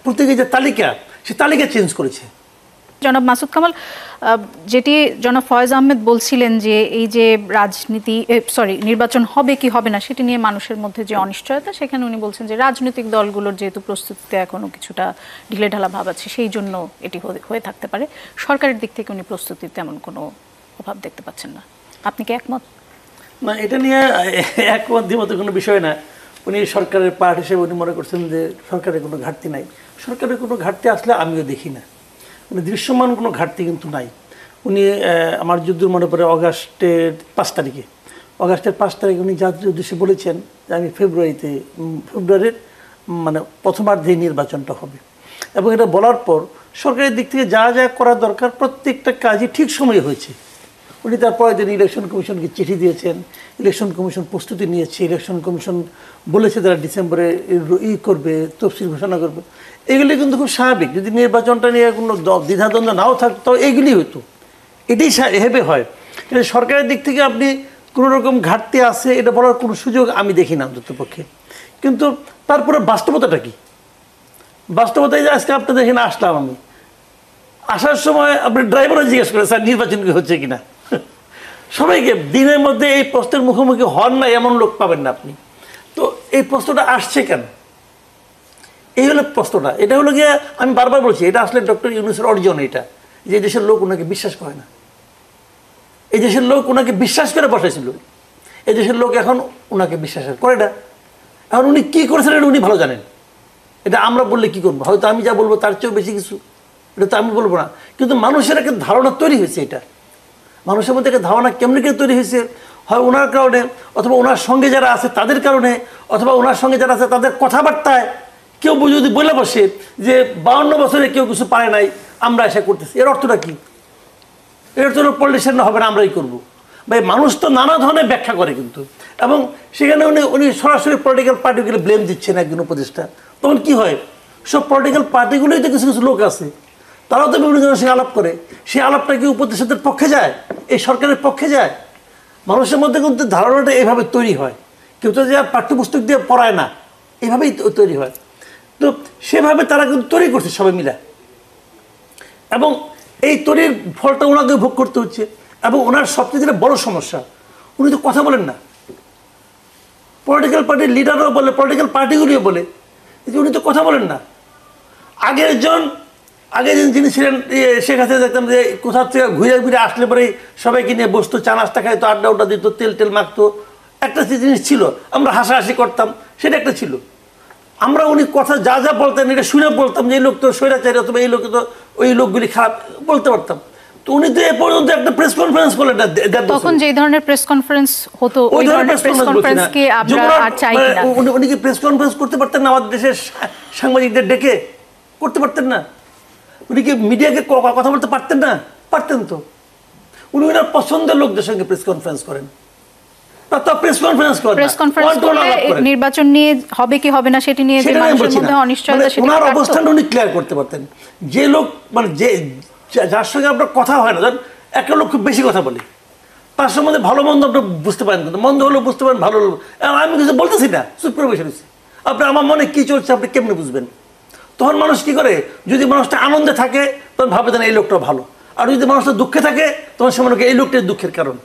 প্রতীকের যে তালিকা, সে তালিকা চেঞ্জ করেছে। জনাব মাসুদ কামাল, যেটি জনাব ফয়েজ আহমেদ বলছিলেন যে এই যে নির্বাচন হবে কি হবে না সেটি নিয়ে মানুষের মধ্যে যে অনিশ্চয়তা, সেখানে উনি বলছেন যে রাজনৈতিক দলগুলোর যেহেতু প্রস্তুতিতে এখনো কিছুটা ঢিলেঢালা ভাব আছে, সেই জন্য এটি হয়ে থাকতে পারে। সরকারের দিক থেকে উনি প্রস্তুতির তেমন কোনো অভাব দেখতে পাচ্ছেন না। আপনি কি একমত? না, এটা নিয়ে একমত দ্বিমত কোনো বিষয় না। উনি সরকারের পার্ট হিসেবে উনি মনে করছেন যে সরকারের কোনো ঘাটতি নাই। সরকারের কোনো ঘাটতি আসলে আমিও দেখি না, মানে দৃশ্যমান কোনো ঘাটতি কিন্তু নাই। উনি আমার যদ্দূর মনে পড়ে অগাস্টের 5 তারিখে উনি জাতির উদ্দেশ্যে বলেছেন যে আমি ফেব্রুয়ারির মানে প্রথমার্ধেই নির্বাচনটা হবে, এবং এটা বলার পর সরকারের দিক থেকে যা যা করা দরকার প্রত্যেকটা কাজই ঠিক সময়ে হয়েছে। উনি তারপরে দিন ইলেকশন কমিশনকে চিঠি দিয়েছেন, ইলেকশন কমিশন প্রস্তুতি নিয়েছে, ইলেকশন কমিশন বলেছে তারা ডিসেম্বরে করবে, তফসিল ঘোষণা করবে। এগুলি কিন্তু খুব স্বাভাবিক। যদি নির্বাচনটা নিয়ে কোনো দ্বিধাদ্বন্দ্ব নাও থাকতো এগুলি হতো, এটাই এভাবে হয়। কিন্তু সরকারের দিক থেকে আপনি কোনো রকম ঘাটতি আছে এটা বলার কোনো সুযোগ আমি দেখি না অন্ততপক্ষে। কিন্তু তারপরে বাস্তবতাটা কি? বাস্তবতায় যে আজকে আপনি দেখেন আসলাম, আমি আসার সময় আপনি ড্রাইভারও জিজ্ঞেস করে স্যার নির্বাচন কি হচ্ছে কিনা। সবাইকে দিনের মধ্যে এই প্রশ্নের মুখোমুখি হন না এমন লোক পাবেন না আপনি। তো এই প্রশ্নটা আসছে কেন? এই হলো প্রশ্নটা। এটা হলো গিয়ে আমি বারবার বলছি, এটা আসলে ডক্টর ইউনূসের অর্জন। এটা যে দেশের লোক ওনাকে বিশ্বাস করে না, এই দেশের লোক ওনাকে বিশ্বাস করে বসাইছিল, এই দেশের লোক এখন ওনাকে বিশ্বাস করে না। এখন উনি কী করেছেন এটা উনি ভালো জানেন। এটা আমরা বললে কী করবো? হয়তো আমি যা বলবো তার চেয়েও বেশি কিছু, এটা তো আমি বলবো না। কিন্তু মানুষের একটা ধারণা তৈরি হয়েছে, এটা মানুষের মধ্যে একটা ধারণা কেমনি করে তৈরি হয়েছে, হয় ওনার কারণে, অথবা ওনার সঙ্গে যারা আছে তাদের কারণে, অথবা ওনার সঙ্গে যারা আছে তাদের কথাবার্তায়। কেউ যদি বলে বসে যে 52 বছরে কেউ কিছু পারে নাই, আমরা এসে করতেছি, এর অর্থটা কি? এর অর্থ পলিটিশিয়ান হবে না আমরাই করবো। ভাই মানুষ তো নানা ধরনের ব্যাখ্যা করে কিন্তু, এবং সেখানে উনি সরাসরি পলিটিক্যাল পার্টিগুলো ব্লেম দিচ্ছেন একজন উপদেষ্টা। তখন কি হয়, সব পলিটিক্যাল পার্টিগুলোই তো কিছু কিছু লোক আছে, তারাও তো বিভিন্ন জনের সঙ্গে আলাপ করে। সেই আলাপটা কি উপদেষ্টাদের পক্ষে যায়, এই সরকারের পক্ষে যায়? মানুষের মধ্যে কিন্তু ধারণাটা এইভাবে তৈরি হয়। কেউ তো যে আর পাঠ্যপুস্তক দিয়ে পড়ায় না, এইভাবেই তৈরি হয়। তো সেভাবে তারা কিন্তু তৈরি করছে সবাই মিলে, এবং এই তৈরির ফলটা ওনাকে ভোগ করতে হচ্ছে। এবং ওনার সবচেয়ে যেটা বড় সমস্যা, উনি তো কথা বলেন না। পলিটিক্যাল পার্টির লিডারও বলে, পলিটিক্যাল পার্টিগুলিও বলে যে উনি তো কথা বলেন না। আগে যিনি ছিলেন শেখ হাসিনা, দেখতাম যে কোথাও থেকে ঘুরে ঘুরে আসলে পরে সবাইকে নিয়ে বসতো, চা নাস্তা খাইতো, আড্ডা উড্ডা দিত, তেল মাখতো। একটা জিনিস ছিল, আমরা হাসাহাসি করতাম, সেটা একটা ছিল। আমরা উনি কথা যা যা বলতেন এটা শুনে বলতাম যে এই লোক তো স্বৈরাচারী, অথবা এই লোক তো ওই লোকগুলি খারাপ বলতে পারতাম। তো উনি তো এ পর্যন্ত একটা প্রেস কনফারেন্স করলেন না। তখন যে ধরনের প্রেস কনফারেন্স হতো, ওই ধরনের প্রেস কনফারেন্সকে আমরা আর চাই না। উনি কি প্রেস কনফারেন্স করতে পারতেন না? আমাদের দেশের সাংবাদিকদের ডেকে করতে পারতেন না? উনি কি মিডিয়াকে কথা বলতে পারতেন না? পারতেন তো। উনি ওনার পছন্দের লোকদের সঙ্গে প্রেস কনফারেন্স করেন, নির্বাচন নিয়ে হবে কি হবে না সেটি নিয়ে যে মানুষের মধ্যে অনিশ্চয়তা, সেটা ওনার অবস্থানটা উনি ক্লিয়ার করতে পারতেন। যে লোক মানে যার সঙ্গে আপনার কথা হয় না, ধরেন একটা লোক খুব বেশি কথা বলে, তার সম্বন্ধে ভালো মন্দ আপনি বুঝতে পারেন, কিন্তু মন্দ হলেও বুঝতে পারেন, ভালো হলো। আমি কিছু বলতেছি না, চুপ করে বসে রয়েছি, আপনি আমার মনে কি চলছে আপনি কেমনে বুঝবেন? তখন মানুষ কি করে, যদি মানুষটা আনন্দে থাকে তখন ভাবে না এই লোকটা ভালো, আর যদি মানুষটা দুঃখে থাকে তখন সে মনে করে এই লোকটাই দুঃখের কারণ।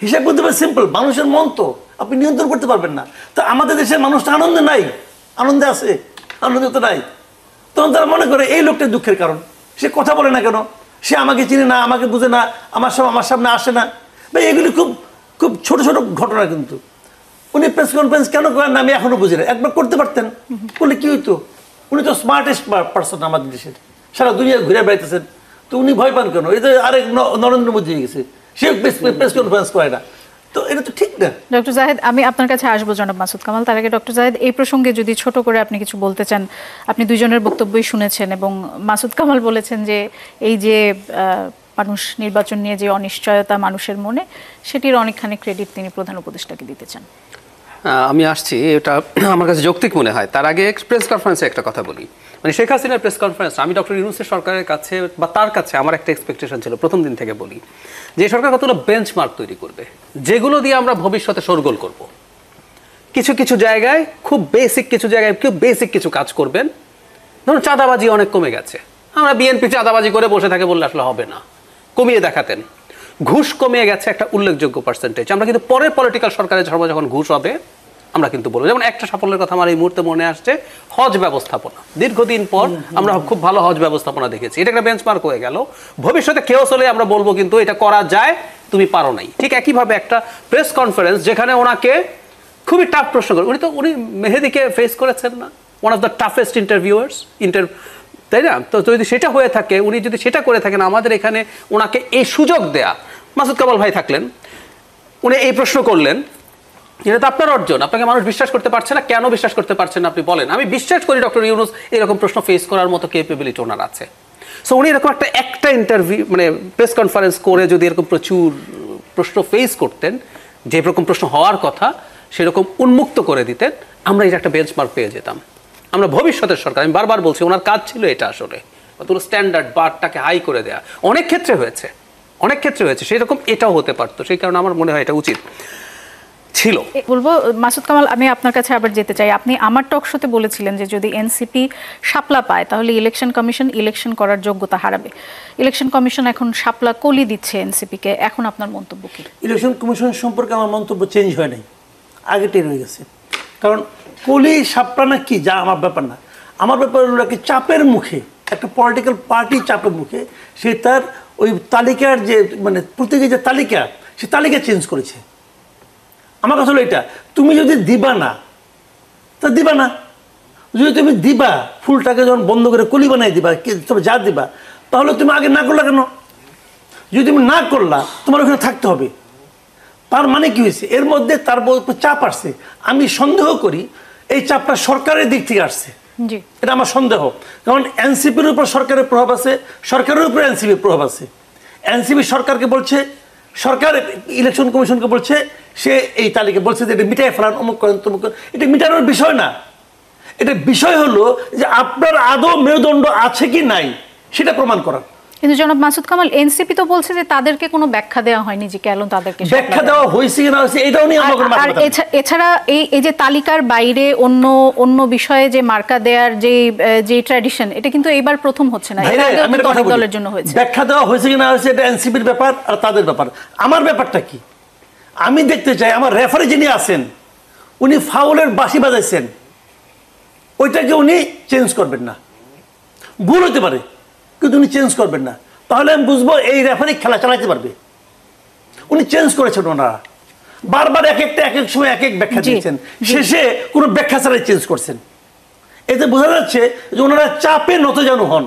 হিসাব করতে পারে সিম্পল, মানুষের মন তো আপনি নিয়ন্ত্রণ করতে পারবেন না। তো আমাদের দেশের মানুষটা আনন্দে নাই, আনন্দে আছে, আনন্দে তো নাই। তখন তারা মনে করে এই লোকটাই দুঃখের কারণ, সে কথা বলে না কেন, সে আমাকে চিনে না, আমাকে বুঝে না, আমার সামনে আসে না। ভাই এগুলি খুব খুব ছোট ছোট ঘটনা। কিন্তু উনি প্রেস কনফারেন্স কেন করেন না আমি এখনো বুঝি না। একবার করতে পারতেন, বলে কি হইতো? উনি তো স্মার্টেস্ট পার্সন আমাদের দেশের, সারা দুনিয়া ঘুরে বেড়াইতেছেন, তো উনি ভয় পান কেন? এটা আরেক নরেন্দ্র মোদী হয়ে গেছে, সে প্রেস কনফারেন্স করে না, তো এটা তো ঠিক না। ডক্টর জাহেদ, আমি আপনার কাছে আসবো জনাব মাসুদ কামাল। তার আগে ডক্টর জাহেদ, এই প্রসঙ্গে যদি ছোট করে আপনি কিছু বলতে চান। আপনি দুইজনের বক্তব্যই শুনেছেন, এবং মাসুদ কামাল বলেছেন যে এই যে মানুষ নির্বাচন নিয়ে যে অনিশ্চয়তা মানুষের মনে, সেটির অনেকখানি ক্রেডিট তিনি প্রধান উপদেষ্টাকে দিতে চান। আমি আসছি, এটা আমার কাছে যৌক্তিক মনে হয়। তার আগে প্রেস কনফারেন্সে একটা কথা বলি, মানে শেখ হাসিনার প্রেস কনফারেন্স, আমি ডক্টর ইউনূসের সরকারের কাছে বা তার কাছে আমার একটা এক্সপেকটেশন ছিল প্রথম দিন থেকে, বলি যে সরকার কতগুলো বেঞ্চমার্ক তৈরি করবে যেগুলো দিয়ে আমরা ভবিষ্যতে শোরগোল করব। কিছু কিছু জায়গায় খুব বেসিক কিছু কাজ করবেন, ধরুন চাঁদাবাজি অনেক কমে গেছে, আমরা বিএনপি চাঁদাবাজি করে বসে থাকে বললে আসলে হবে না, কমিয়ে দেখাতেন। ঘুষ কমিয়ে গেছে একটা উল্লেখযোগ্য পার্সেন্টেজ, আমরা কিন্তু পরের পলিটিক্যাল সরকারের সময় যখন ঘুষ হবে আমরা কিন্তু বলবো। যেমন একটা সাফল্যের কথা আমার এই মুহূর্তে মনে আসছে, হজ ব্যবস্থাপনা। দীর্ঘদিন পর আমরা খুব ভালো হজ ব্যবস্থাপনা দেখেছি, এটা একটা বেঞ্চমার্ক হয়ে গেল। ভবিষ্যতে কেউ চলে আমরা বলবো কিন্তু এটা করা যায়, তুমি পারো নাই। ঠিক একইভাবে একটা প্রেস কনফারেন্স যেখানে ওনাকে খুবই টাফ প্রশ্ন করে, উনি মেহেদিকে ফেস করেছেন না, ওয়ান অফ দ্য টাফেস্ট ইন্টারভিউয়ার্স, তাই না? তো যদি সেটা হয়ে থাকে, উনি যদি সেটা করে থাকেন, আমাদের এখানে ওনাকে এই সুযোগ দেয়া, মাসুদ কামাল ভাই থাকলেন, উনি এই প্রশ্ন করলেন, এটা তো আপনার অর্জন, আপনাকে মানুষ বিশ্বাস করতে পারছে না, কেন বিশ্বাস করতে পারছেন না আপনি বলেন। আমি বিশ্বাস করি ডক্টর ইউনূস এরকম প্রশ্ন ফেস করার মতো ক্যাপাবিলিটি ওনার আছে। সো উনি এরকম একটা ইন্টারভিউ মানে প্রেস কনফারেন্স করে যদি এরকম প্রচুর প্রশ্ন ফেস করতেন, যে রকম প্রশ্ন হওয়ার কথা সেরকম উন্মুক্ত করে দিতেন, আমরা এটা একটা বেঞ্চমার্ক পেয়ে যেতাম। আমরা ভবিষ্যতের সরকার, আমি বারবার বলছি, ওনার কাজ ছিল এটা আসলে অতগুলো স্ট্যান্ডার্ড বারটাকে হাই করে দেয়া। অনেক ক্ষেত্রে হয়েছে সেরকম এটাও হতে পারতো, সেই কারণে আমার মনে হয় এটা উচিত ছিল। বলবো মাসুদ কামাল, আমি আপনার কাছে আবার যেতে চাই। আপনি আমার টক শোতে বলেছিলেন যে যদি এনসিপি শাপলা পায় তাহলে ইলেকশন কমিশন ইলেকশন করার যোগ্যতা হারাবে। ইলেকশন কমিশন এখন শাপলা কলি দিচ্ছে এনসিপিকে, এখন আপনার মন্তব্য কি? ইলেকশন কমিশন সম্পর্কে আমার মন্তব্য চেঞ্জ হয় নাই, আগেটাই রয়ে গেছে। কারণ কলি শাপলা না কি যা আমার ব্যাপার না, আমার ব্যাপার হলো কি চাপের মুখে, একটা পলিটিক্যাল পার্টি চাপের মুখে সে তার ওই তালিকার যে মানে প্রত্যেকে যে তালিকা, সে তালিকা চেঞ্জ করেছে। আমার কথা হলো এটা, তুমি যদি দিবা না তা দিবা না, যদি তুমি দিবা ফুলটাকে যখন বন্ধ করে কলি বানাই দিবা, তবে যা দিবা, তাহলে তুমি আগে না করলা কেন? যদি তুমি না করলা তোমার ওখানে থাকতে হবে। তার মানে কি হয়েছে, এর মধ্যে তার চাপ আসছে। আমি সন্দেহ করি এই চাপটা সরকারের দিক থেকে আসছে, এটা আমার সন্দেহ। কারণ এনসিপির উপর সরকারের প্রভাব আছে, সরকারের উপর এনসিপির প্রভাব আছে। এনসিপি সরকারকে বলছে, সরকার ইলেকশন কমিশনকে বলছে, সে এই তালিকা বলছে যে এটা মিটাই ফেলান, অমুক করেন তমুক করেন। এটা মিটানোর বিষয় না, এটা বিষয় হলো যে আপনার আদৌ মেরুদণ্ড আছে কি নাই সেটা প্রমাণ করা। কিন্তু জনাব মাসুদ কামাল, এনসিপি তো বলছে যে তাদেরকে কোনো ব্যাখ্যা দেওয়া হয়নি যে কেন তাদেরকে ব্যাখ্যা দেওয়া হয়েছে কি না হয়েছে এটাও নিয়ে আমরা কোনো মাথা ব্যথা। এছাড়া এই যে তালিকার বাইরে অন্য বিষয়ে যে মার্কা দেওয়ার যে ট্র্যাডিশন, এটা কিন্তু এবার প্রথম হচ্ছে না, এর আগেও কিন্তু অনেক দলের জন্য হয়েছে। ব্যাখ্যা দেওয়া হয়েছে কি না হয়েছে এটা এনসিপির ব্যাপার আর তাদের ব্যাপার। আমার ব্যাপারটা কি, আমি দেখতে চাই আমার রেফারি যিনি আছেন উনি ফাউলের বাঁশি বাজাইছেন, ওইটাকে উনি চেঞ্জ করবেন না। ভুল হতে পারে কিন্তু উনি চেঞ্জ করবেন না, তাহলে আমি বুঝবো এই রেফারি খেলা চালাতে পারবে। উনি চেঞ্জ করেছেন, ওনারা বারবার এক এক সময় এক ব্যাখ্যা দিয়েছেন, শেষে কোনো ব্যাখ্যা ছাড়াই চেঞ্জ করছেন। এতে বোঝা যাচ্ছে যে ওনারা চাপে নতজানু হন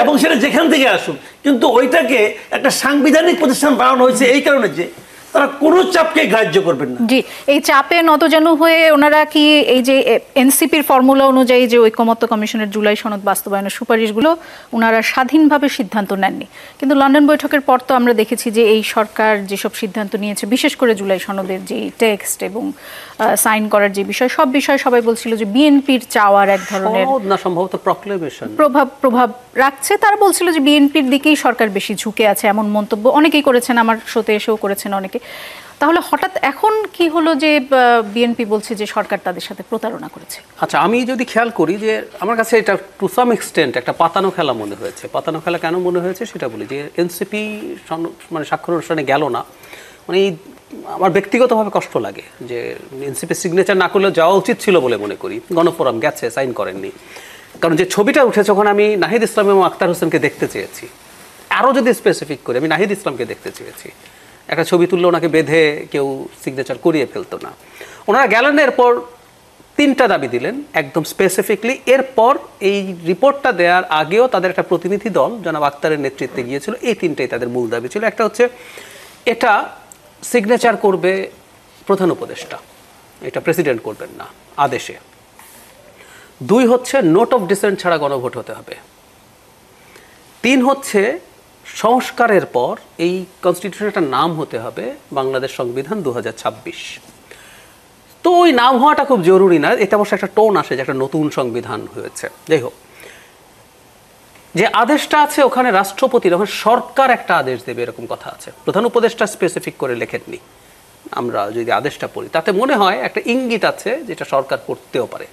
এবং সেটা যেখান থেকে আসুন, কিন্তু ওইটাকে একটা সাংবিধানিক প্রতিষ্ঠান বানানো হয়েছে এই কারণে যে তারা কোনো চাপকে গ্রাহ্য করবেন না। জি, এই চাপে নতজানু হয়ে ওনারা কি এই যে এনসিপির ফর্মুলা অনুযায়ী যে ঐকমত্য কমিশনের জুলাই সনদ বাস্তবায়নের সুপারিশগুলো ওনারা স্বাধীনভাবে সিদ্ধান্ত নেননি, কিন্তু লন্ডন বৈঠকের পর তো আমরা দেখেছি যে এই সরকার যেসব সিদ্ধান্ত নিয়েছে, বিশেষ করে জুলাই সনদের যে টেক্সট এবং সাইন করার যে বিষয়, সব বিষয়ে সবাই বলছিল যে বিএনপির চাওয়ার এক ধরনের না সম্ভবত প্রক্লেমেশন প্রভাব রাখছে। তারা বলছিল যে বিএনপির দিকেই সরকার বেশি ঝুঁকে আছে, এমন মন্তব্য অনেকেই করেছেন, আমার শোতে এসেও করেছেন অনেকে। তাহলে হঠাৎ এখন কি হলো যে বিএনপি বলছে যে সরকার তাদের সাথে প্রতারণা করেছে? আচ্ছা, আমি যদি খেয়াল করি যে আমার কাছে এটা টু সাম এক্সটেন্ট একটা পাতানো খেলা মনে হয়েছে। পাতানো খেলা কেন মনে হয়েছে সেটা বলি, যে এনসিপি মানে স্বাক্ষর অনুষ্ঠানে গেল না, মানে আমার ব্যক্তিগতভাবে কষ্ট লাগে যে এনসিপি সিগনেচার না করলেও যাওয়া উচিত ছিল বলে মনে করি। গণফোরাম গেছে, সাইন করেননি। কারণ যে ছবিটা উঠেছে, যখন আমি নাহিদ ইসলাম এবং আক্তার হোসেনকে দেখতে চেয়েছি, আরও যদি স্পেসিফিক করে আমি নাহিদ ইসলামকে দেখতে চেয়েছি, একটা ছবি তুললে ওনাকে বেঁধে কেউ সিগনেচার করিয়ে ফেলতো না। ওনারা গেলেন, এরপর 3টা দাবি দিলেন একদম স্পেসিফিকলি। এরপর এই রিপোর্টটা দেওয়ার আগেও তাদের একটা প্রতিনিধি দল জনাব আক্তারের নেতৃত্বে গিয়েছিল। এই 3টাই তাদের মূল দাবি ছিল। একটা হচ্ছে এটা সিগনেচার করবে প্রধান উপদেষ্টা, এটা প্রেসিডেন্ট করবেন না আদেশে। 2 হচ্ছে নোট অফ ডিসেন্ট ছাড়া গণভোট হতে হবে। 3 হচ্ছে সংস্কারের পর এই কনস্টিটিউশনটার নাম হতে হবে বাংলাদেশ সংবিধান 2026। তো ওই নাম হওয়াটা খুব জরুরি না, এটা অবশ্য একটা টোন আসে যে একটা নতুন সংবিধান হয়েছে। যাই হোক, যে আদেশটা আছে ওখানে রাষ্ট্রপতির, ওখানে সরকার একটা আদেশ দেবে এরকম কথা আছে। প্রধান উপদেষ্টা স্পেসিফিক করে লেখেননি। আমরা যদি আদেশটা পড়ি তাতে মনে হয় একটা ইঙ্গিত আছে যেটা সরকার করতেও পারে।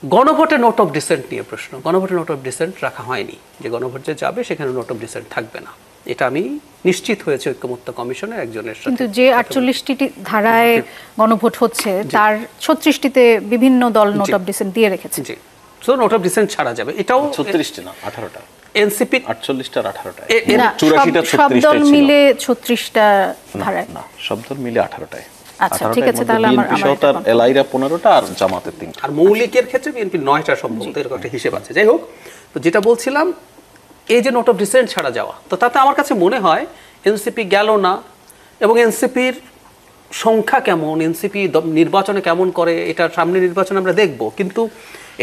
গণভোটে নোট অফ ডিসেন্ট নিয়ে প্রশ্ন, গণভোটে নোট অফ ডিসেন্ট রাখা হয়নি, যে গণভোট যে যাবে সেখানে নোট অফ ডিসেন্ট থাকবে না, এটা আমি নিশ্চিত হয়েছে ঐক্যমত্য কমিশনের একজনের সাথে। কিন্তু যে 48টি ধারায় গণভোট হচ্ছে তার 36টিতে বিভিন্ন দল নোট অফ ডিসেন্ট দিয়ে রেখেছে। জি, সো নোট অফ ডিসেন্ট ছাড়া যাবে, এটাও 36টি না 18টা, এনসিপি 48টার 18টায়, না, 84টা সব দল 36টাই ছিল। মিলে 36টা ধারায়। না, সব দল মিলে 18টায়। আচ্ছা, ঠিক আছে, তাহলে আমার তার এলাইরা 15টা আর জামাতের 3টা। আর মৌলিকের ক্ষেত্রে বিএনপি 9টা সম্ভবত, এরকম একটা হিসেব আছে। যাই হোক, তো যেটা বলছিলাম, এই যে নোট অফ ডিসেন্ট ছাড়া যাওয়া, তো তাতে আমার কাছে মনে হয় এনসিপি গেল না, এবং এনসিপির সংখ্যা কেমন, এনসিপি নির্বাচনে কেমন করে, এটা সামনে নির্বাচনে আমরা দেখব। কিন্তু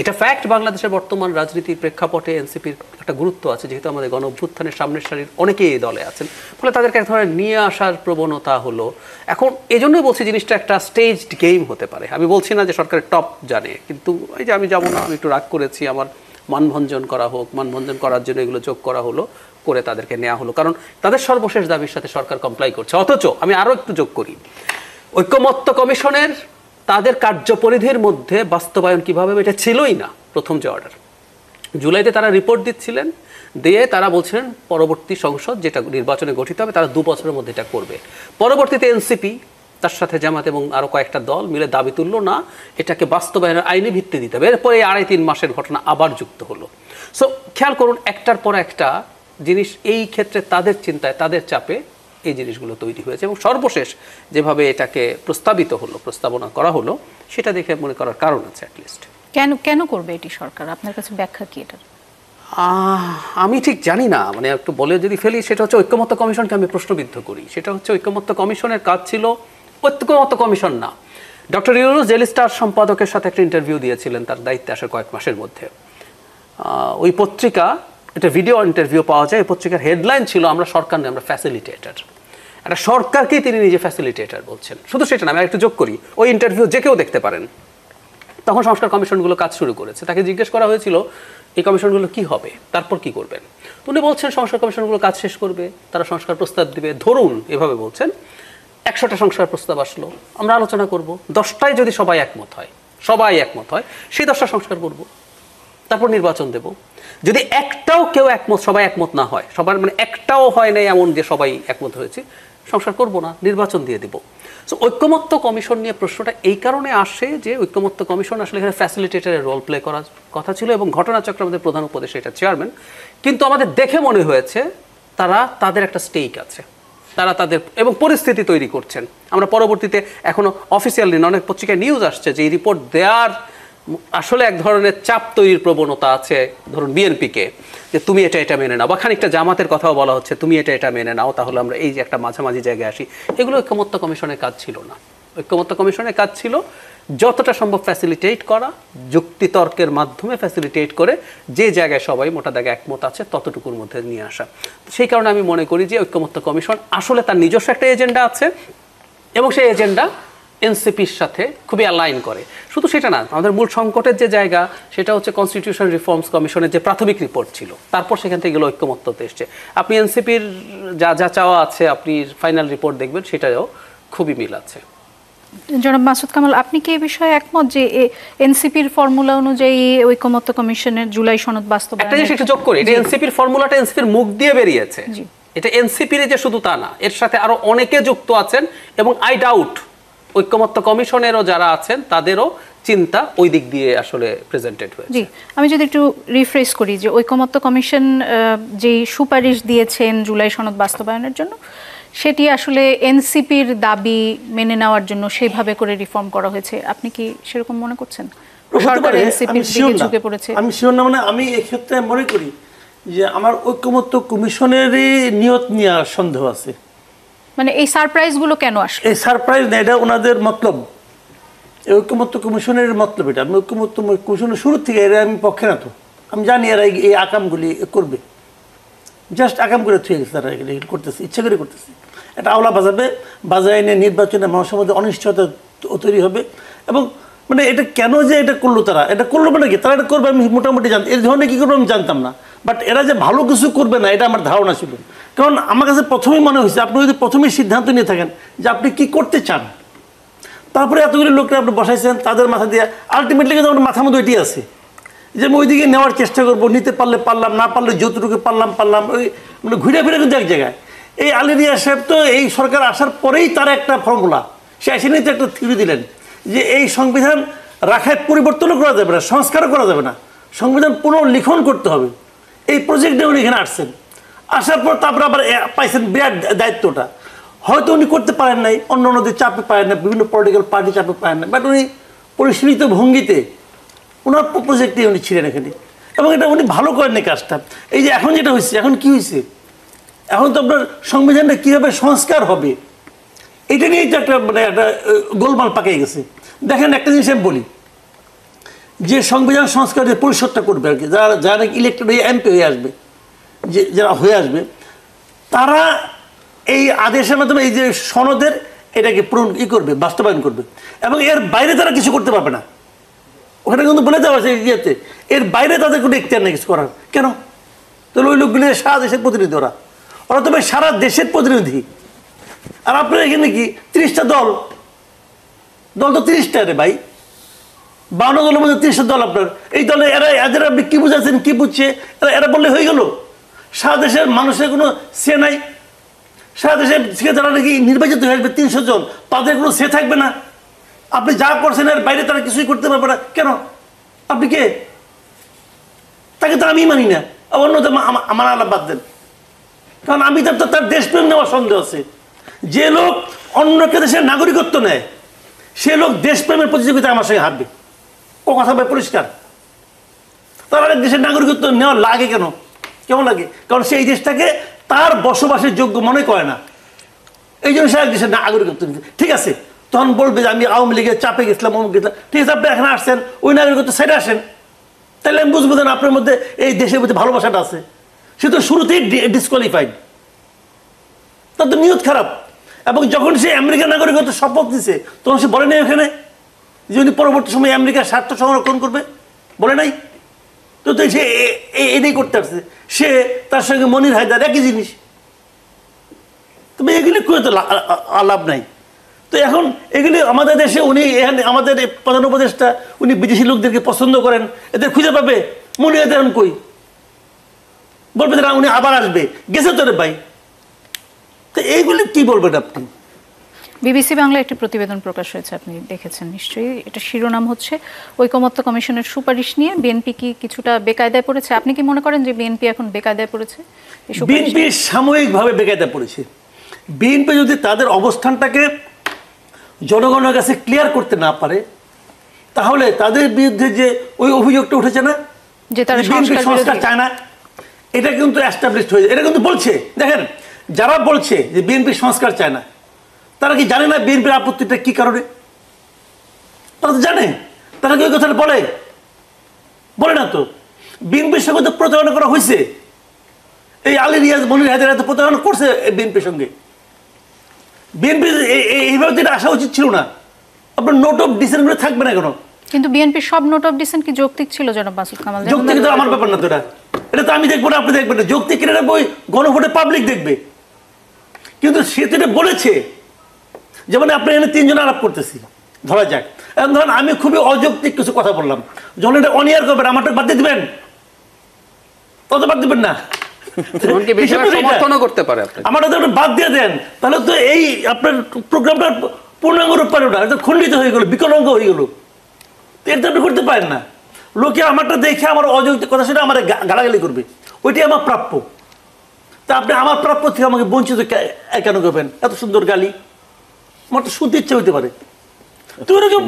এটা ফ্যাক্ট, বাংলাদেশের বর্তমান রাজনীতির প্রেক্ষাপটে এনসিপির একটা গুরুত্ব আছে, যেহেতু আমাদের গণ অভ্যুত্থানের সামনের সারির অনেকেই এই দলে আছেন, ফলে তাদেরকে এক ধরনের নিয়ে আসার প্রবণতা হলো। এখন এই জন্যই বলছি জিনিসটা একটা স্টেজড গেম হতে পারে। আমি বলছি না যে সরকারের টপ জানে, কিন্তু এই যে আমি যাবো না, আমি একটু রাগ করেছি, আমার মানভঞ্জন করা হোক, মানভঞ্জন করার জন্য এগুলো যোগ করা হলো, করে তাদেরকে নেওয়া হলো, কারণ তাদের সর্বশেষ দাবির সাথে সরকার কমপ্লাই করছে। অথচ আমি আরও একটু যোগ করি, ঐক্যমত্য কমিশনের তাদের কার্যপরিধির মধ্যে বাস্তবায়ন কিভাবে, এটা ছিলই না প্রথম যে অর্ডার। জুলাইতে তারা রিপোর্ট দিচ্ছিলেন, দিয়ে তারা বলছিলেন পরবর্তী সংসদ যেটা নির্বাচনে গঠিত হবে তারা 2 বছরের মধ্যে এটা করবে। পরবর্তীতে এনসিপি তার সাথে জামাত এবং আরও কয়েকটা দল মিলে দাবি তুলল, না এটাকে বাস্তবায়নের আইনি ভিত্তি দিতে হবে। এরপরে 2.5-3 মাসের ঘটনা আবার যুক্ত হলো। সো খেয়াল করুন, একটার পর একটা জিনিস এই ক্ষেত্রে তাদের চিন্তায়, তাদের চাপে এই জিনিসগুলো তৈরি হয়েছে, এবং সর্বশেষ যেভাবে এটাকে প্রস্তাবিত হলো, প্রস্তাবনা করা হলো, সেটা দেখে মনে করার কারণ আছে অ্যাটলিস্ট। কেন করবে এটি সরকার? আপনার কাছে ব্যাখ্যা কি এটার? আমি ঠিক জানি না, মানে একটু বলে যদি ফেলি, সেটা হচ্ছে ঐক্যমত্য কমিশনকে আমি প্রশ্নবিদ্ধ করি। সেটা হচ্ছে ঐক্যমত্য কমিশনের কাজ ছিল, ঐক্যমত্য কমিশন না। ডক্টর ইউনুস ডেইলি স্টার সম্পাদকের সাথে একটা ইন্টারভিউ দিয়েছিলেন তার দায়িত্বে আসার কয়েক মাসের মধ্যে। ওই পত্রিকা, এটা ভিডিও ইন্টারভিউ পাওয়া যায়, ওই পত্রিকার হেডলাইন ছিল আমরা সরকার নয়, আমরা ফ্যাসিলিটেটর। একটা সরকারকেই তিনি নিজে ফ্যাসিলিটেটর বলছেন। শুধু সেটা না, আমি একটু যোগ করি, ওই ইন্টারভিউ যে কেউ দেখতে পারেন। তখন সংস্কার কমিশনগুলো কাজ শুরু করেছে, তাকে জিজ্ঞেস করা হয়েছিল এই কমিশনগুলো কি হবে, তারপর কি করবেন। উনি বলছেন সংস্কার কমিশনগুলো কাজ শেষ করবে, তারা সংস্কার প্রস্তাব দিবে। ধরুন এভাবে বলছেন 100টা সংস্কার প্রস্তাব আসলো, আমরা আলোচনা করব, 10টায় যদি সবাই একমত হয়, সেই 10টা সংস্কার করব, তারপর নির্বাচন দেব। যদি একটাও কেউ একমত, সবাই একমত না হয়, সবার মানে একটাও হয় নাই এমন যে সবাই একমত হয়েছে, সংস্কার করব না, নির্বাচন দিয়ে দেব। সো ঐক্যমত্য কমিশন নিয়ে প্রশ্নটা এই কারণে আসে যে ঐক্যমত্য কমিশন আসলে এখানে ফ্যাসিলিটেটরের রোল প্লে করার কথা ছিল, এবং ঘটনাচক্র আমাদের প্রধান উপদেষ্টা এটা চেয়ারম্যান। কিন্তু আমাদের দেখে মনে হয়েছে তাদের একটা স্টেক আছে, তারা তাদের এবং পরিস্থিতি তৈরি করছেন। আমরা পরবর্তীতে এখনো অফিসিয়ালি অনেক পত্রিকায় নিউজ আসছে যে এই রিপোর্ট দেওয়ার আসলে এক ধরনের চাপ তৈরির প্রবণতা আছে, ধরুন বিএনপিকে, যে তুমি এটা মেনে নাও, বা খানিকটা জামাতের কথাও বলা হচ্ছে তুমি এটা মেনে নাও, তাহলে আমরা এই যে একটা মাঝামাঝি জায়গায় আসি। এগুলো ঐক্যমত্য কমিশনের কাজ ছিল না। ঐক্যমত্য কমিশনের কাজ ছিল যতটা সম্ভব ফ্যাসিলিটেট করা, যুক্তিতর্কের মাধ্যমে ফ্যাসিলিটেট করে যে জায়গায় সবাই মোটা দাগে একমত আছে ততটুকুর মধ্যে নিয়ে আসা। সেই কারণে আমি মনে করি যে ঐক্যমত্য কমিশন আসলে তার নিজস্ব একটা এজেন্ডা আছে, এবং সেই এজেন্ডা এনসিপির সাথে খুবই অ্যালাইন করে। শুধু সেটা না, আমাদের মূল সংকটের যে জায়গা সেটা হচ্ছে কনস্টিটিউশন রিফর্মস কমিশনের যে প্রাথমিক রিপোর্ট ছিল, তারপর সেখান থেকে গেলে ঐক্যমত্যতে এসছে। আপনি এনসিপির যা চাওয়া আছে, আপনি ফাইনাল রিপোর্ট দেখবেন, সেটাও খুবই মিল আছে। জনাব মাসুদ কামাল, আপনি কি এই বিষয়ে একমত যে এনসিপির ফর্মুলা অনুযায়ী ঐক্যমত্য কমিশনের জুলাই সনদ বাস্তবায়ন? একটা জিনিস একটু যোগ করি, এটা এনসিপির ফর্মুলাটা এনসিপির মুখ দিয়ে বেরিয়েছে, এটা এনসিপির যে শুধু তা না, এর সাথে আরো অনেকে যুক্ত আছেন, এবং আই ডাউট ঐক্যমত্য কমিশনেরও যারা আছেন তাদেরও চিন্তা ওই দিক দিয়ে আসলে প্রেজেন্টেড হয়েছে। জি, আমি যদি একটু রিফ্রেশ করি যে ঐক্যমত্য কমিশন যে সুপারিশ দিয়েছেন জুলাই সনদ বাস্তবায়নের জন্য, সেটি আসলে এনসিপির দাবি মেনে নেওয়ার জন্য সেইভাবে করে রিফর্ম করা হয়েছে। আপনি কি সেরকম মনে করছেন? সরকার এনসিপির দিকে ঝুঁকে পড়েছে? আমি শিওর না, মানে আমি এক্ষেত্রে মনে করি যে আমার ঐক্যমত্য কমিশনেরই নিয়ত নিয়ে সন্দেহ আছে। মানে এই সারপ্রাইজগুলো কেন আসলো? এই সারপ্রাইজ না, এটা ওনাদের মতলব, এই ঐক্যমত্য কমিশনের মতলব এটা। আমি ঐক্যমত্য কমিশনের শুরু থেকে এরা আমি পক্ষে না, তো আমি জানি এরা এই আকামগুলি করবে, জাস্ট আকাম করে থুয়ে গেছে, তারা এগুলি করতেছে, ইচ্ছা করে করতেছে। এটা আওলা বাজায় এনে নির্বাচনে মানুষের মধ্যে অনিশ্চয়তা তৈরি হবে। এবং মানে এটা কেন যে এটা করলো, তারা এটা করলো মানে কি, তারা এটা করবে আমি মোটামুটি জানতাম, এই ধরনের কী করবে আমি জানতাম না, বাট এরা যে ভালো কিছু করবে না এটা আমার ধারণা ছিল। কারণ আমার কাছে প্রথমেই মনে হয়েছে, আপনি যদি প্রথমেই সিদ্ধান্ত নিয়ে থাকেন যে আপনি কি করতে চান, তারপরে এতগুলো লোককে আপনি বসাইছেন, তাদের মাথা দিয়ে আলটিমেটলি কিন্তু আমার মাথার মধ্যে এটি আছে যে আমি ওইদিকে নেওয়ার চেষ্টা করবো, নিতে পারলে পারলাম, না পারলে যতটুকু পারলাম ওই মানে ঘুরে ফিরে কিন্তু এক জায়গায়। এই আলী রিয়া সাহেব তো এই সরকার আসার পরেই তার একটা ফর্মুলা, সে এসে তো একটা থিওরি দিলেন যে এই সংবিধান রাখায় পরিবর্তনও করা যাবে না, সংস্কারও করা যাবে না, সংবিধান পুনর্লিখন করতে হবে। এই প্রজেক্টে উনি এখানে আসছেন, আসার পর তারপরে আবার পাইছেন বিরাট দায়িত্বটা। হয়তো উনি করতে পারেন নাই, অন্যদের চাপে পারেন না, বিভিন্ন পলিটিক্যাল পার্টি চাপে পারেন না, বাট উনি পরিশীলিত ভঙ্গিতে ওনার প্রজেক্টে উনি ছিলেন এখানে, এবং এটা উনি ভালো করেননি কাজটা। এই যে এখন যেটা হয়েছে, এখন কি হয়েছে, এখন তো আপনার সংবিধানটা কীভাবে সংস্কার হবে এটা নিয়েই তো একটা মানে একটা গোলমাল পাকিয়ে গেছে। দেখেন একটা জিনিস আমি বলি, যে সংবিধান সংস্কারের পরিষদটা করবে আর কি, যারা যারা ইলেক্টেড হয়ে এমপি হয়ে আসবে, যে যারা হয়ে আসবে, তারা এই আদেশের মাধ্যমে এই যে সনদের এটাকে পূরণ করবে, বাস্তবায়ন করবে, এবং এর বাইরে তারা কিছু করতে পারবে না। ওখানে কিন্তু বলে দেওয়া আছে ইয়েতে, এর বাইরে তাদের কোনো এখতিয়ার নেই কিছু করার। কেন? তাহলে ওই লোকগুলি সারা দেশের প্রতিনিধি, ওরা তো ভাই সারা দেশের প্রতিনিধি। আর আপনার এখানে কি 30টা দল তো 30টা রে ভাই, 52 দলের মধ্যে 30টা দল আপনার। এই দলে এদের আপনি কী বুঝাচ্ছেন, কী বুঝছে এরা বললে হয়ে গেল? সারা দেশের মানুষের কোনো সে নাই, সারা দেশের থেকে যারা নাকি নির্বাচিত হয়ে আসবে 300 জন, তাদের কোনো সে থাকবে না। আপনি যা করছেন এর বাইরে তারা কিছুই করতে পারবে না। কেন? আপনি কে? তাকে তো আমি মানি না, অন্যদের আমার আলাপ বাদ দেন। কারণ আমি তার দেশপ্রেম নেওয়ার সন্দেহ আছে। যে লোক অন্যকে দেশের নাগরিকত্ব নেয়, সে লোক দেশপ্রেমের প্রতিযোগিতায় আমার সঙ্গে হারবে। ও কথা ভাই পরিষ্কার। তার আরেক দেশের নাগরিকত্ব নেওয়া লাগে কেন? কেমন লাগে? কারণ সে এই দেশটাকে তার বসবাসের যোগ্য মনে করে না, এই জন্য সে এক দেশের নাগরিকত্ব নিতে। ঠিক আছে, তখন বলবে যে আমি আওয়ামী লীগের চাপে গেছিলাম, অমুক গেছিলাম। ঠিক আছে, আপনি এখানে আসছেন, ওই নাগরিকত্ব সাইডে আসেন, তাহলে আমি বুঝবো দেন আপনার মধ্যে এই দেশের মধ্যে ভালোবাসাটা আছে। সে তো শুরুতেই ডিসকোয়ালিফাইড, তার তো নিয়ত খারাপ। এবং যখন সে আমেরিকার নাগরিকত্ব শপথ দিছে, তখন সে বলে নাই ওখানে যে উনি পরবর্তী সময় আমেরিকার স্বার্থ সংরক্ষণ করবে, বলে নাই তো। সে এটাই করতে আসছে, সে তার সঙ্গে মনির হায়দার একই জিনিস। তবে এগুলি করে তো লাভ নাই। তো এখন এগুলি আমাদের দেশে উনি এখানে আমাদের প্রধান উপদেষ্টা উনি বিদেশি লোকদেরকে পছন্দ করেন, এদের খুঁজে পাবে মনির হায়দার কই, বলবে না উনি আবার আসবে, গেছে তো রে ভাই। তো এইগুলি কি বলবেন আপনি? বিবিসি বাংলা একটি প্রতিবেদন প্রকাশ হয়েছে, আপনি দেখেছেন নিশ্চয়ই। এটা শিরোনাম হচ্ছে ঐকমত্য কমিশনের সুপারিশ নিয়ে বিএনপি কি কিছুটা বেকায়দায় পড়েছে। আপনি কি মনে করেন যে বিএনপি এখন বেকায়দায় পড়েছে? বিএনপি সাময়িকভাবে বেকায়দায় পড়েছে। বিএনপি যদি তাদের অবস্থানটাকে জনগণের কাছে ক্লিয়ার করতে না পারে, তাহলে তাদের বিরুদ্ধে যে ওই অভিযোগটা উঠেছে না যে তারা সংস্কার চায় না, এটা কিন্তু এস্টাবলিশড হয়েছে। এটা কিন্তু বলছে, দেখেন যারা বলছে যে বিএনপি সংস্কার চায় না, তারা কি জানে না বিএনপির আপত্তিটা কি কারণে? তারা তো জানে, তারা কি ওই কথাটা বলে না তো। বিএনপির সঙ্গে তো প্রতারণা করা হয়েছে, এই আলী রিয়াজ মনির হায়দার এত প্রতারণা করছে বিএনপির সঙ্গে। বিএনপি এইভাবে তো আসা উচিত ছিল না। আপনার নোট অফ ডিসেন্ট করে থাকবে না কেন? কিন্তু বিএনপির সব নোট অফ ডিসেন্ট কি যৌক্তিক ছিল জনাব মাসুদ কামাল? যৌক্তিক তো আমার ব্যাপার না, তো এটা তো আমি দেখবো না, আপনি দেখবেন না। যৌক্তিক কিনা বই গণভোটে পাবলিক দেখবে। কিন্তু সে তো এটা বলেছে, যেমন আপনি এখানে 3 জন আলাপ করতেছি, ধরা যাক এখন ধরেন আমি খুবই অযৌক্তিক কিছু কথা বললাম, যখন এটা অনিয়ার করবেন আমারটা বাদ দিয়ে দিবেন, তত বাদ দিবেন না, আমারটা তো বাদ দিয়ে দেন, তাহলে তো এই আপনার প্রোগ্রামটা পূর্ণাঙ্গ রূপ পারে না, এটা খণ্ডিত হয়ে গেল, বিকলাঙ্গ হয়ে গেল। এটা আপনি করতে পারেন না। লোকে আমারটা দেখে আমার অযৌক্তিক কথা সেটা আমার গালাগালি করবে, ওইটাই আমার প্রাপ্য। তা আপনি আমার প্রাপ্য থেকে আমাকে বঞ্চিত কেন করবেন? এত সুন্দর গালি আমার তো শুনতে ইচ্ছে হইতে পারে।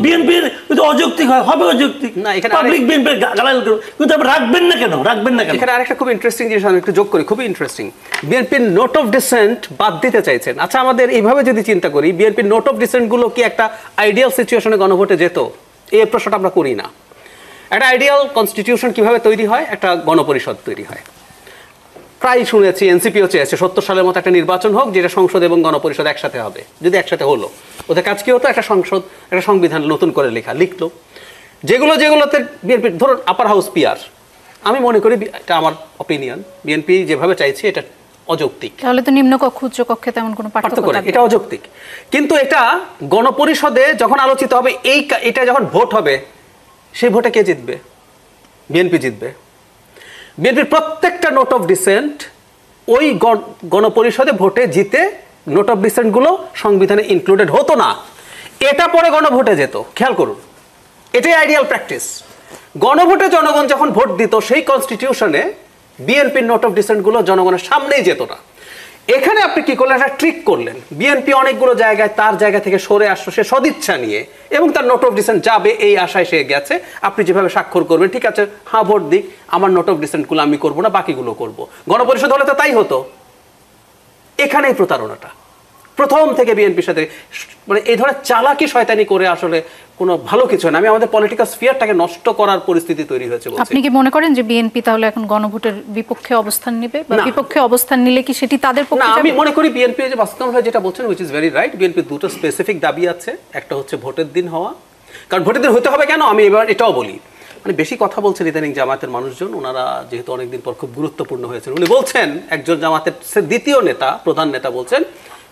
বিএনপির অযৌক্তিক হয়, হবে অযৌক্তিক না, পাবলিক বিএনপির গালাগালি করবে, কিন্তু আপনি রাখবেন না কেন? এখানে আরেকটা খুব ইন্টারেস্টিং জিনিস আমি একটু যোগ করি, খুবই ইন্টারেস্টিং। বিএনপির নোট অফ ডিসেন্ট বাদ দিতে চাইছেন। আচ্ছা, আমাদের এইভাবে যদি চিন্তা করি, বিএনপির নোট অফ ডিসেন্ট গুলো কি একটা আইডিয়াল সিচুয়েশনে গণভোটে যেত? এই প্রশ্নটা আমরা করি না। একটা আইডিয়াল কনস্টিটিউশন কিভাবে তৈরি হয়? একটা গণপরিষদ তৈরি হয়। প্রায় শুনেছি এনসিপিও চেয়েছে 70 সালের মতো একটা নির্বাচন হোক, যেটা সংসদ এবং গণপরিষদ একসাথে হবে। যদি একসাথে হলো, ওদের কাজ কি হতো? একটা সংসদ, একটা সংবিধান নতুন করে লিখলো। যেগুলোতে বিএনপি, ধরুন আপার হাউস পিআর, আমি মনে করি, এটা আমার অপিনিয়ন, বিএনপি যেভাবে চাইছে এটা অযৌক্তিক। তাহলে তো নিম্নকক্ষ উচ্চকক্ষে তেমন কোনো পার্থক্য পার্থক্য নেই, থাকবে এটা অযৌক্তিক। কিন্তু এটা গণপরিষদে যখন আলোচিত হবে, এটা যখন ভোট হবে, সেই ভোটে কে জিতবে? বিএনপি জিতবে। বিএনপির প্রত্যেকটা নোট অফ ডিসেন্ট ওই গণপরিষদে ভোটে জিতে নোট অফ ডিসেন্টগুলো সংবিধানে ইনক্লুডেড হতো না, এটা পরে গণভোটে যেত। খেয়াল করুন, এটাই আইডিয়াল প্র্যাকটিস। গণভোটে জনগণ যখন ভোট দিত, সেই কনস্টিটিউশনে বিএনপির নোট অফ ডিসেন্টগুলো জনগণের সামনেই যেত না। এখানে আপনি কি করলেন? একটা ট্রিক করলেন। বিএনপি অনেকগুলো জায়গায় তার জায়গা থেকে সরে আসলো সে সদিচ্ছা নিয়ে, এবং তার নোট অফ ডিসেন্ট যাবে এই আশায় সে গেছে। আপনি যেভাবে স্বাক্ষর করবেন, ঠিক আছে, হ্যাঁ ভোট দিক, আমার নোট অফ ডিসেন্টগুলো আমি করবো না, বাকিগুলো করবো। গণপরিষদ হলে তো তাই হতো। এখানেই প্রতারণাটা প্রথম থেকে বিএনপির সাথে, মানে এই ধরনের চালাকি শয়তানি করে আসলে কোনো ভালো কিছু না। আমি আমাদের পলিটিক্যাল স্ফিয়ারটাকে নষ্ট করার পরিস্থিতি তৈরি হয়েছে বলছি। আপনি কি মনে করেন যে বিএনপি তাহলে এখন গণভোটের বিপক্ষে অবস্থান নেবে, বা বিপক্ষে অবস্থান নিলে কি সেটি তাদের না, পক্ষে আমি যাবে? মনে করি বিএনপি যে বাস্তব ভাই যেটা বলছেন, which is very right. BNP দুটো স্পেসিফিক দাবি আছে। একটা হচ্ছে ভোটের দিন হওয়া, কারণ ভোটের দিন হতে হবে কেন আমি এবার এটাও বলি। মানে বেশি কথা বলছেন ইদানিং জামায়াতের মানুষজন, ওনারা যেহেতু অনেকদিন পর খুব গুরুত্বপূর্ণ হয়েছেন, উনি বলছেন, একজন জামায়াতের দ্বিতীয় নেতা, প্রধান নেতা বলছেন,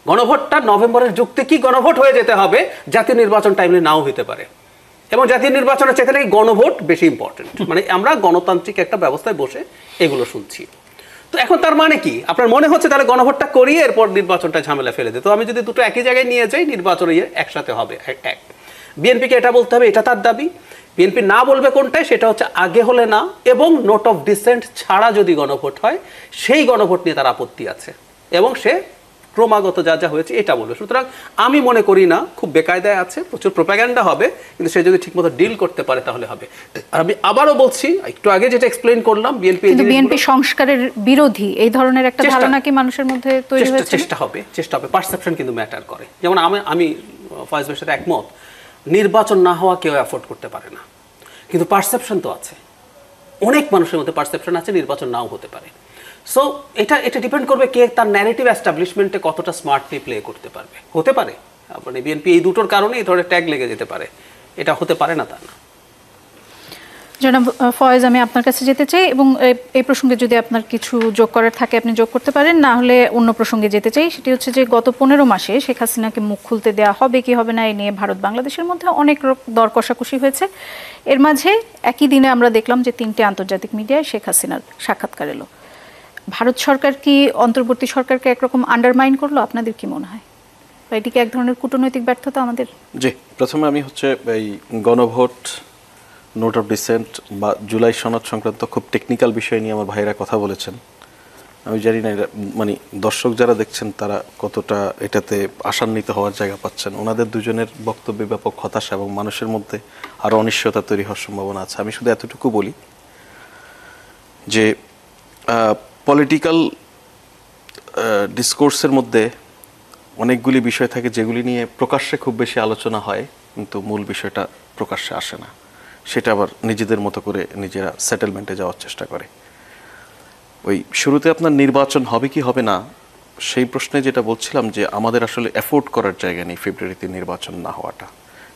গণভোটটা নভেম্বরের যুক্তি কি গণভোট হয়ে যেতে হবে, জাতীয় নির্বাচন টাইমে নাও হতে পারে, এবং জাতীয় নির্বাচনের চাইতে নাকি গণভোট বেশি ইম্পর্টেন্ট। মানে আমরা গণতান্ত্রিক একটা ব্যবস্থায় বসে এগুলো শুনছি। তো এখন তার মানে কি? আপনার মনে হচ্ছে তাহলে গণভোটটা করিয়ে এরপর নির্বাচনটা ঝামেলা ফেলে দিত। আমি যদি দুটো একই জায়গায় নিয়ে যাই, নির্বাচন একসাথে হবে। এক বিএনপিকে এটা বলতে হবে, এটা তার দাবি। বিএনপি না বলবে কোনটায়, সেটা হচ্ছে আগে হলে না, এবং নোট অফ ডিসেন্ট ছাড়া যদি গণভোট হয়, সেই গণভোট নিয়ে তার আপত্তি আছে, এবং সে ক্রমাগত যা যা হয়েছে এটা বলবে। সুতরাং আমি মনে করি না খুব বেকায়দায় আছে, প্রচুর প্রোপাগ্যান্ডা হবে, কিন্তু সে যদি ঠিকমতো ডিল করতে পারে তাহলে হবে। আর আমি আবারও বলছি, একটু আগে যেটা এক্সপ্লেইন করলাম, বিএনপি সংস্কারের বিরোধী এই ধরনের একটা ধারণা কি মানুষের মধ্যে তৈরি হয়েছে? চেষ্টা হবে। পারসেপশন কিন্তু ম্যাটার করে। যেমন আমি ফয়েজ ভাইয়ের সাথে একমত, নির্বাচন না হওয়া কেউ অ্যাফোর্ড করতে পারে না, কিন্তু পারসেপশন তো আছে। অনেক মানুষের মধ্যে পারসেপশন আছে নির্বাচন নাও হতে পারে। সো এটা ডিপেন্ড করবে কে তার ন্যারেটিভ এস্টাবলিশমেন্টে কতটা স্মার্টলি প্লে করতে পারবে। হতে পারে মানে বিএনপি এই দুটোর কারণে এই ধরনের ট্যাগ লেগে যেতে পারে, এটা হতে পারে না তা না। জনাব ফয়েজ, আমি আপনার কাছে যেতে চাই, এবং এই প্রসঙ্গে যদি আপনার কিছু যোগ করার থাকে আপনি যোগ করতে পারেন, না হলে অন্য প্রসঙ্গে যেতে চাই। সেটি হচ্ছে যে গত 15 মাসে শেখ হাসিনাকে মুখ খুলতে দেওয়া হবে কি হবে না এই নিয়ে ভারত বাংলাদেশের মধ্যে অনেক দর কষাকষি হয়েছে। এর মাঝে একই দিনে আমরা দেখলাম যে 3টে আন্তর্জাতিক মিডিয়ায় শেখ হাসিনার সাক্ষাৎকার এলো। ভারত সরকার কি অন্তর্বর্তী সরকারকে একরকম আন্ডারমাইন করলো? আপনাদের কি মনে হয়? বা এটি কি এক ধরনের কূটনৈতিক ব্যর্থতা আমাদের? জি, প্রথমে আমি হচ্ছে এই গণভোট, নোট অফ ডিসেন্ট বা জুলাই সনদ সংক্রান্ত খুব টেকনিক্যাল বিষয় নিয়ে আমার ভাইরা কথা বলেছেন। আমি জানি না মানে দর্শক যারা দেখছেন তারা কতটা এটাতে আশান্বিত হওয়ার জায়গা পাচ্ছেন। ওনাদের দুজনের বক্তব্যে ব্যাপক হতাশা এবং মানুষের মধ্যে আরও অনিশ্চয়তা তৈরি হওয়ার সম্ভাবনা আছে। আমি শুধু এতটুকু বলি যে পলিটিক্যাল ডিসকোর্সের মধ্যে অনেকগুলি বিষয় থাকে যেগুলি নিয়ে প্রকাশ্যে খুব বেশি আলোচনা হয়, কিন্তু মূল বিষয়টা প্রকাশ্যে আসে না। সেটা আবার নিজেদের মতো করে নিজেরা সেটেলমেন্টে যাওয়ার চেষ্টা করে। ওই শুরুতে আপনার নির্বাচন হবে কি হবে না সেই প্রশ্নে যেটা বলছিলাম যে আমাদের আসলে অ্যাফোর্ড করার জায়গা নেই ফেব্রুয়ারিতে নির্বাচন না হওয়াটা।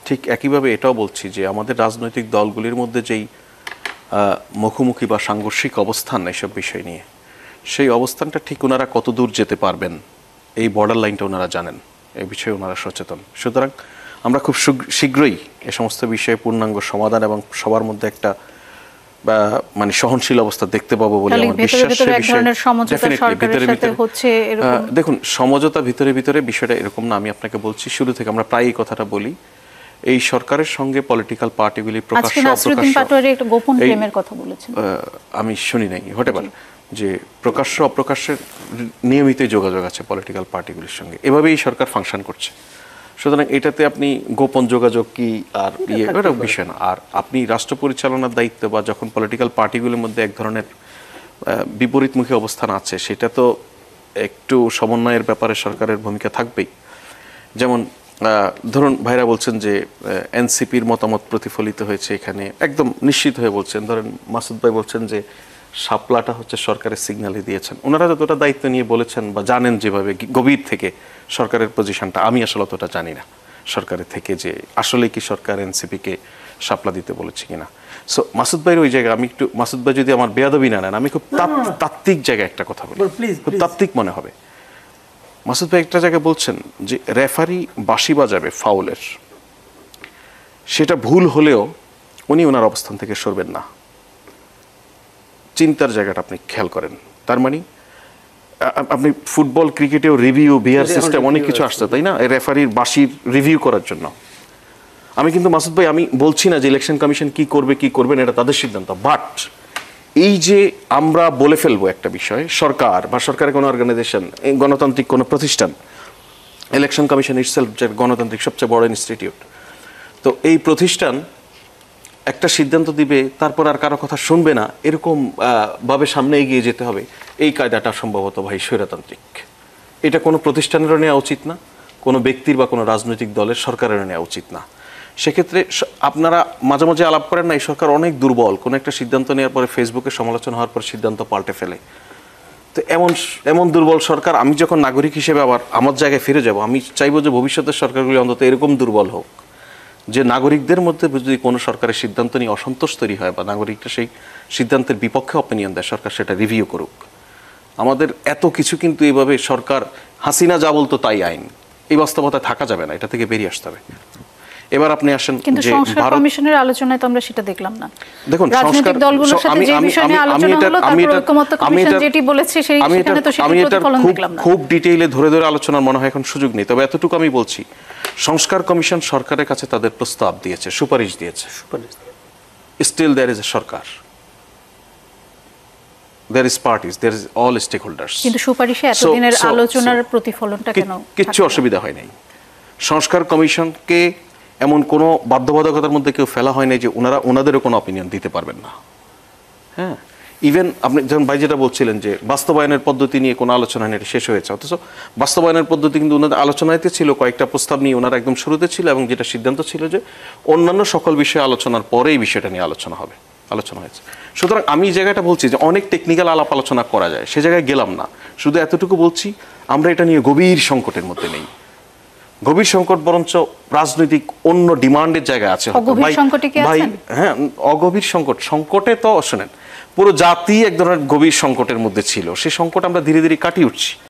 ঠিক একইভাবে এটাও বলছি যে আমাদের রাজনৈতিক দলগুলির মধ্যে যেই মুখোমুখি বা সাংঘর্ষিক অবস্থান এসব বিষয় নিয়ে, সেই অবস্থানটা ঠিক ওনারা কত দূর যেতে পারবেন এই বর্ডার লাইনটা ওনারা জানেন, এই বিষয়ে ওনারা সচেতন। সুতরাং আমরা খুব শীঘ্রই এ সমস্ত বিষয়ে পূর্ণাঙ্গ সমাধান এবং সবার মধ্যে একটা মানে সহনশীল অবস্থা দেখতে পাবো বলে আমার বিশ্বাস। দেখুন, সমঝোতা ভিতরে ভিতরে বিষয়টা এরকম না। আমি আপনাকে বলছি, শুরু থেকে আমরা প্রায়ই কথাটা বলি, এই সরকারের সঙ্গে পলিটিক্যাল পার্টিগুলি আমি শুনি নাই, হতে পারে যে প্রকাশ্য অপ্রকাশ্যের নিয়মিত যোগাযোগ আছে পলিটিক্যাল পার্টিগুলির সঙ্গে, এভাবেই সরকার ফাংশন করছে। সুতরাং এটাতে আপনি গোপন যোগাযোগ কি আর এটা বিষয় না। আর আপনি রাষ্ট্র পরিচালনার দায়িত্ব বা যখন পলিটিক্যাল পার্টিগুলির মধ্যে এক ধরনের বিপরীতমুখী অবস্থান আছে, সেটা তো একটু সমন্বয়ের ব্যাপারে সরকারের ভূমিকা থাকবেই। যেমন ধরুন ভাইরা বলছেন যে এনসিপির মতামত প্রতিফলিত হয়েছে এখানে, একদম নিশ্চিত হয়ে বলছেন। ধরেন মাসুদ ভাই বলছেন যে শাপলাটা হচ্ছে সরকারের সিগন্যালই দিয়েছেন। ওনারা যতটা দায়িত্ব নিয়ে বলেছেন বা জানেন যেভাবে গভীর থেকে সরকারের পজিশনটা, আমি আসলে অতটা জানি না সরকারের থেকে যে আসলে কি সরকার এনসিপিকে শাপলা দিতে বলেছে কিনা। সো মাসুদ ভাইয়ের ওই জায়গায় আমি একটু, মাসুদ ভাই যদি আমার বেয়াদবি না নেন, আমি খুব তাত্ত্বিক জায়গায় একটা কথা বলি, প্লিজ খুব তাত্ত্বিক মনে হবে। মাসুদ ভাই একটা জায়গায় বলছেন যে রেফারি বাঁশি বাজাবে ফাউলের, সেটা ভুল হলেও উনি ওনার অবস্থান থেকে সরবেন না। চিন্তার জায়গাটা আপনি খেয়াল করেন। তার মানে আপনি ফুটবল ক্রিকেটেও রিভিউ, ভিআর সিস্টেম, অনেক কিছু আসছে, তাই না, রেফারির বাঁশির রিভিউ করার জন্য। আমি কিন্তু মাসুদ ভাই, আমি বলছি না যে ইলেকশন কমিশন কি করবে কি করবে না, এটা তাদের সিদ্ধান্ত। বাট এই যে আমরা বলে ফেলবো একটা বিষয়, সরকার বা সরকারের কোনো অর্গানাইজেশন, গণতান্ত্রিক কোনো প্রতিষ্ঠান, ইলেকশন কমিশন ইটসেলফ যে গণতান্ত্রিক সবচেয়ে বড় ইনস্টিটিউট, তো এই প্রতিষ্ঠান একটা সিদ্ধান্ত দিবে তারপর আর কারো কথা শুনবে না, এরকম ভাবে সামনে এগিয়ে যেতে হবে, এই কায়দাটা সম্ভবত ভাই স্বৈরতান্ত্রিক। এটা কোনো প্রতিষ্ঠানেরও নেওয়া উচিত না, কোনো ব্যক্তির বা কোনো রাজনৈতিক দলের, সরকারেরও নেওয়া উচিত না। সেক্ষেত্রে আপনারা মাঝে মাঝে আলাপ করেন না, এই সরকার অনেক দুর্বল, কোনো একটা সিদ্ধান্ত নেওয়ার পরে ফেসবুকে সমালোচনা হওয়ার পর সিদ্ধান্ত পাল্টে ফেলে। তো এমন দুর্বল সরকার, আমি যখন নাগরিক হিসেবে আবার আমার জায়গায় ফিরে যাব, আমি চাইবো যে ভবিষ্যতের সরকারগুলি অন্তত এরকম দুর্বল হোক যে নাগরিকদের মধ্যে যদি কোনো সরকারের সিদ্ধান্ত নিয়ে অসন্তোষ তৈরি হয় বা নাগরিকরা সেই সিদ্ধান্তের বিপক্ষে অপিনিয়ন দেয়, সরকার সেটা রিভিউ করুক। আমাদের এত কিছু কিন্তু এভাবে সরকার, হাসিনা যা বলতো তাই আইন, এই বাস্তবতায় থাকা যাবে না, এটা থেকে বেরিয়ে আসতে হবে। এবার আপনি আসেন কিন্তু যে সংস্কার কমিশনের আলোচনায় তো আমরা সেটা দেখলাম না। দেখুন, রাজনৈতিক দলগুলোর সাথে যে বিষয় নিয়ে আলোচনা হলো, তারপর ঐকমত্য কমিশন যেটি বলেছে সেখানে তো সেটা প্রতিফলন দেখলাম না। খুব ডিটেইলে ধরে ধরে আলোচনার মনে হয় এখন সুযোগ নেই, তবে এতটুকু আমি বলছি, সংস্কার কমিশন সরকারের কাছে তাদের প্রস্তাব দিয়েছে, সুপারিশ দিয়েছে। স্টিল দেয়ার ইজ এ সরকার, there is parties, there is all stakeholders. কিন্তু সুপারিশে এতদিনের আলোচনার প্রতিফলনটা কেন? কিচ্ছু অসুবিধা হয় নাই। সংস্কার কমিশনকে এমন কোনো বাধ্যবাধকতার মধ্যে কেউ ফেলা হয় নাই যে ওনাদেরও কোনো অপিনিয়ন দিতে পারবেন না। হ্যাঁ, ইভেন আপনি যখন ভাই যেটা বলছিলেন যে বাস্তবায়নের পদ্ধতি নিয়ে কোনো আলোচনা নেই, শেষ হয়েছে, অথচ বাস্তবায়নের পদ্ধতি কিন্তু ওনাদের আলোচনাতে ছিল, কয়েকটা প্রস্তাব নিয়ে ওনারা একদম শুরুতে ছিল, এবং যেটা সিদ্ধান্ত ছিল যে অন্যান্য সকল বিষয়ে আলোচনার পরে এই বিষয়টা নিয়ে আলোচনা হয়েছে। সুতরাং আমি এই জায়গাটা বলছি যে অনেক টেকনিক্যাল আলাপ আলোচনা করা যায়, সে জায়গায় গেলাম না, শুধু এতটুকু বলছি আমরা এটা নিয়ে গভীর সংকটের মধ্যে নেই। গভীর সংকট বরঞ্চ রাজনৈতিক অন্য ডিমান্ডের জায়গায় আছে। ভাই হ্যাঁ, অগভীর সংকটে তো শোনেন, পুরো জাতি এক ধরনের গভীর সংকটের মধ্যে ছিল, সেই সংকট আমরা ধীরে ধীরে কাটিয়ে উঠছি।